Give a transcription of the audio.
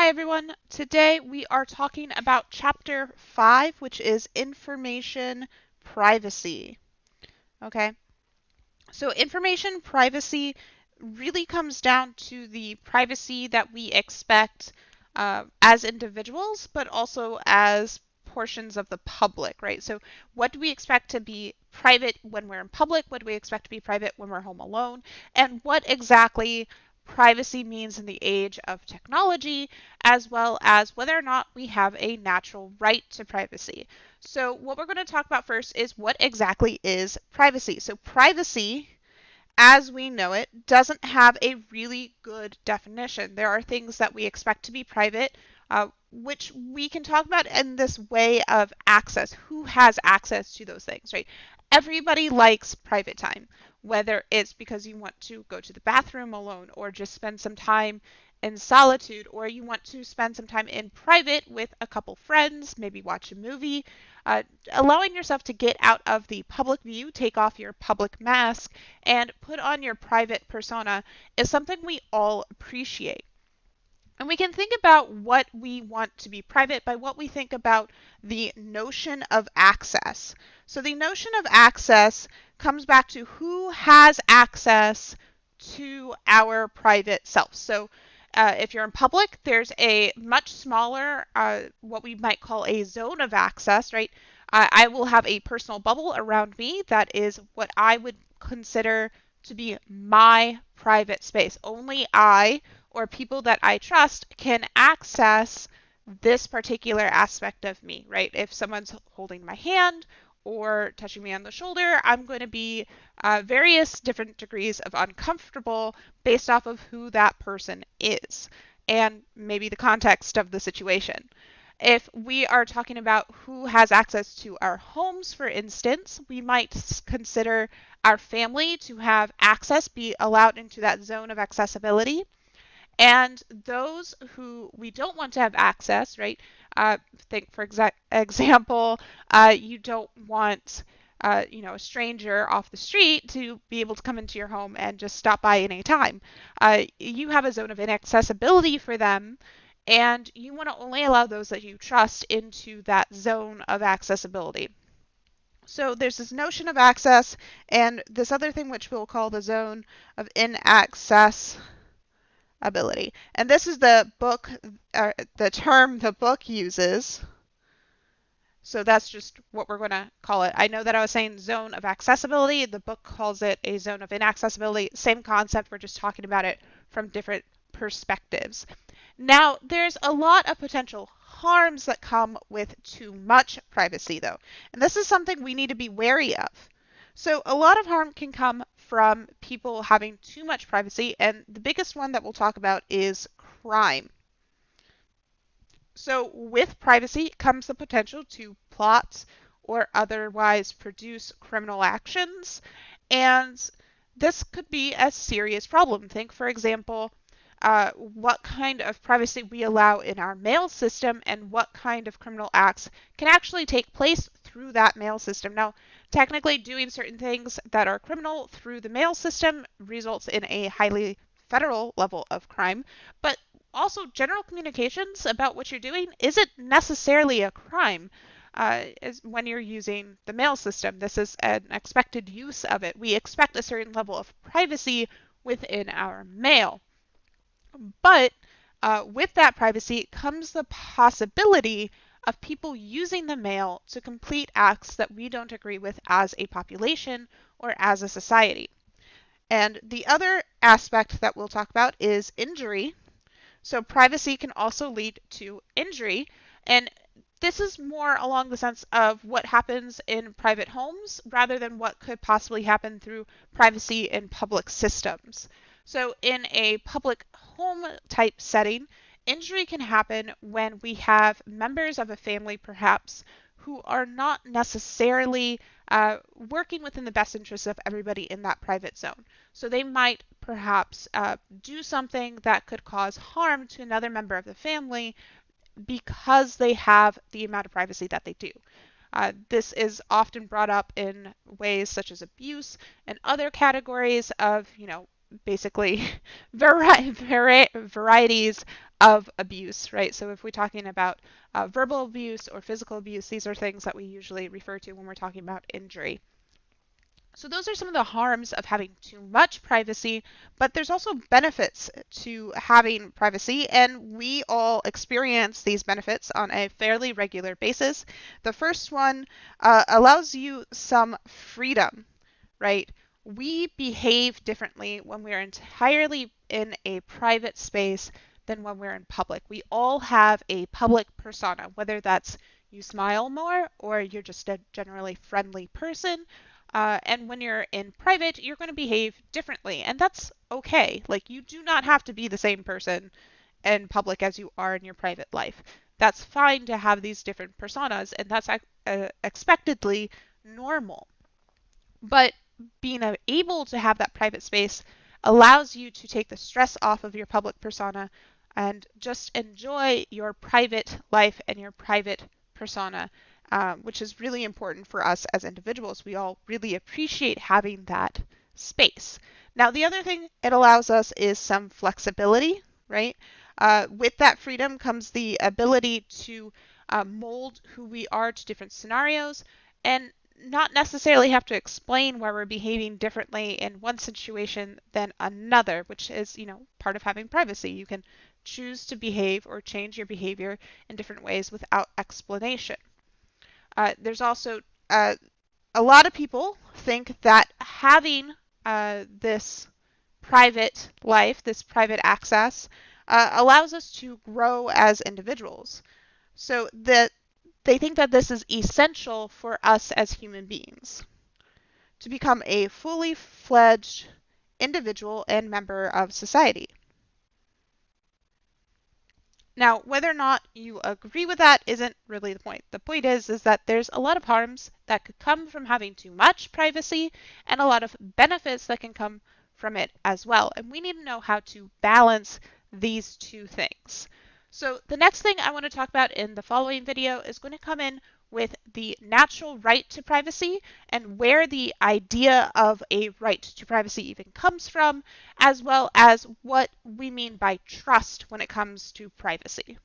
everyone. Today we are talking about Chapter 5, which is information privacy. Okay, so information privacy really comes down to the privacy that we expect as individuals, but also as portions of the public, right? So, what do we expect to be private when we're in public? What do we expect to be private when we're home alone? And what exactly privacy means in the age of technology, as well as whether or not we have a natural right to privacy. So, what we're going to talk about first is what exactly is privacy. So, privacy as we know it doesn't have a really good definition. There are things that we expect to be private, which we can talk about in this way of access. Who has access to those things, right? Everybody likes private time, whether it's because you want to go to the bathroom alone or just spend some time in solitude, or you want to spend some time in private with a couple friends, maybe watch a movie. Allowing yourself to get out of the public view, take off your public mask, and put on your private persona is something we all appreciate. And we can think about what we want to be private by what we think about the notion of access. So the notion of access comes back to who has access to our private self. So if you're in public, there's a much smaller, what we might call a zone of access, right? I will have a personal bubble around me that is what I would consider to be my private space. Only I or people that I trust can access this particular aspect of me, right? If someone's holding my hand or touching me on the shoulder, I'm going to be various different degrees of uncomfortable based off of who that person is and maybe the context of the situation. If we are talking about who has access to our homes, for instance, we might consider our family to have access, be allowed into that zone of accessibility. And those who we don't want to have access, right? Think, for example, you don't want, a stranger off the street to be able to come into your home and just stop by any time. You have a zone of inaccessibility for them, and you want to only allow those that you trust into that zone of accessibility. So there's this notion of access and this other thing which we'll call the zone of inaccessibility. And this is the term the book uses. So that's just what we're going to call it. I know that I was saying zone of accessibility. The book calls it a zone of inaccessibility. Same concept. We're just talking about it from different perspectives. Now, there's a lot of potential harms that come with too much privacy, though. And this is something we need to be wary of. So a lot of harm can come from people having too much privacy, and the biggest one that we'll talk about is crime. So with privacy comes the potential to plot or otherwise produce criminal actions, and this could be a serious problem. Think, for example, what kind of privacy we allow in our mail system and what kind of criminal acts can actually take place through that mail system. Now, technically, doing certain things that are criminal through the mail system results in a highly federal level of crime, but also general communications about what you're doing isn't necessarily a crime. When you're using the mail system, this is an expected use of it. We expect a certain level of privacy within our mail. But with that privacy comes the possibility of people using the mail to complete acts that we don't agree with as a population or as a society. And the other aspect that we'll talk about is injury. So privacy can also lead to injury. And this is more along the sense of what happens in private homes rather than what could possibly happen through privacy in public systems. So in a public home type setting, injury can happen when we have members of a family perhaps who are not necessarily working within the best interests of everybody in that private zone. So they might perhaps do something that could cause harm to another member of the family because they have the amount of privacy that they do. This is often brought up in ways such as abuse and other categories of, basically varieties of abuse, right? So if we're talking about verbal abuse or physical abuse, these are things that we usually refer to when we're talking about injury. So those are some of the harms of having too much privacy, but there's also benefits to having privacy, and we all experience these benefits on a fairly regular basis. The first one allows you some freedom, right? We behave differently when we're entirely in a private space than when we're in public. We all have a public persona, whether that's you smile more or you're just a generally friendly person. And when you're in private, you're going to behave differently, and that's okay. Like, you do not have to be the same person in public as you are in your private life. That's fine to have these different personas, and that's expectedly normal. But being able to have that private space allows you to take the stress off of your public persona and just enjoy your private life and your private persona, which is really important for us as individuals. We all really appreciate having that space. Now, the other thing it allows us is some flexibility, right? With that freedom comes the ability to mold who we are to different scenarios, and not necessarily have to explain why we're behaving differently in one situation than another, which is, part of having privacy. You can choose to behave or change your behavior in different ways without explanation. There's also a lot of people think that having this private life, this private access, allows us to grow as individuals. So they think that this is essential for us as human beings to become a fully fledged individual and member of society. Now, whether or not you agree with that isn't really the point. The point is that there's a lot of harms that could come from having too much privacy and a lot of benefits that can come from it as well. And we need to know how to balance these two things. So the next thing I want to talk about in the following video is going to come in with the natural right to privacy and where the idea of a right to privacy even comes from, as well as what we mean by trust when it comes to privacy.